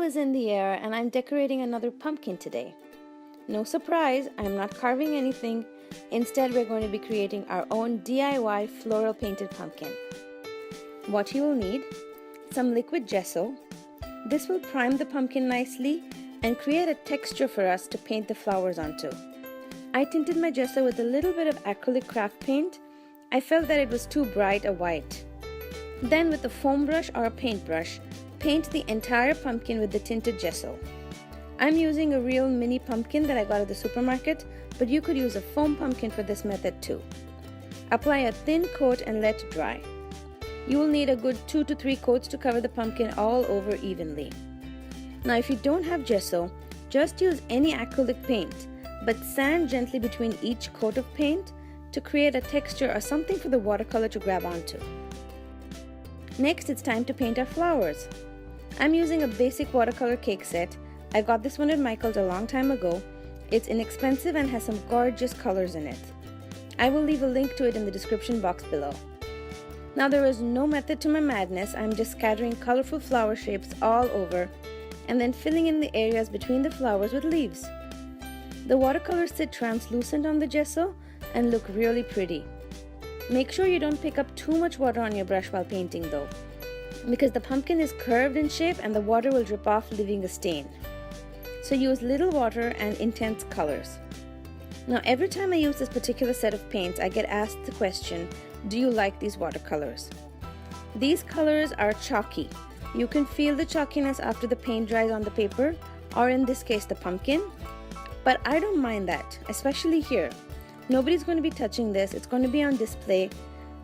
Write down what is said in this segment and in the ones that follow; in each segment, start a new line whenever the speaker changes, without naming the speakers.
is in the air and I'm decorating another pumpkin today. No surprise, I'm not carving anything. Instead, we're going to be creating our own DIY floral painted pumpkin. What you will need: some liquid gesso. This will prime the pumpkin nicely and create a texture for us to paint the flowers onto. I tinted my gesso with a little bit of acrylic craft paint. I felt that it was too bright a white. Then with a foam brush or a paintbrush, paint the entire pumpkin with the tinted gesso. I'm using a real mini pumpkin that I got at the supermarket, but you could use a foam pumpkin for this method too. Apply a thin coat and let dry. You will need a good 2 to 3 coats to cover the pumpkin all over evenly. Now if you don't have gesso, just use any acrylic paint, but sand gently between each coat of paint to create a texture or something for the watercolor to grab onto. Next, it's time to paint our flowers. I'm using a basic watercolor cake set. I got this one at Michael's a long time ago. It's inexpensive and has some gorgeous colors in it. I will leave a link to it in the description box below. Now there is no method to my madness. I'm just scattering colorful flower shapes all over and then filling in the areas between the flowers with leaves. The watercolors sit translucent on the gesso and look really pretty. Make sure you don't pick up too much water on your brush while painting though, because the pumpkin is curved in shape and the water will drip off, leaving a stain. So use little water and intense colors. Now every time I use this particular set of paints, I get asked the question, do you like these watercolors? These colors are chalky. You can feel the chalkiness after the paint dries on the paper, or in this case the pumpkin. But I don't mind that, especially here. Nobody's going to be touching this, it's going to be on display.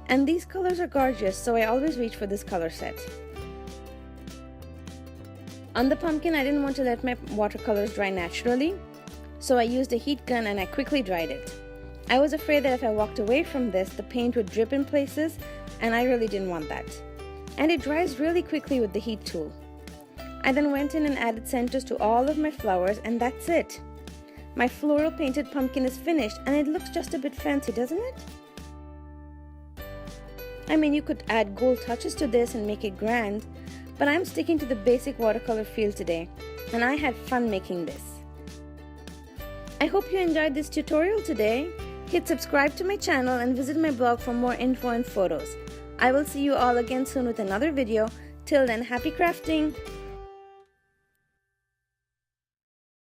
And these colors are gorgeous, so I always reach for this color set. On the pumpkin, I didn't want to let my watercolors dry naturally, so I used a heat gun and I quickly dried it. I was afraid that if I walked away from this, the paint would drip in places, and I really didn't want that. And it dries really quickly with the heat tool. I then went in and added centers to all of my flowers, and that's it. My floral painted pumpkin is finished and it looks just a bit fancy, doesn't it? I mean, you could add gold touches to this and make it grand, but I'm sticking to the basic watercolor feel today, and I had fun making this. I hope you enjoyed this tutorial today. Hit subscribe to my channel and visit my blog for more info and photos. I will see you all again soon with another video. Till then, happy crafting!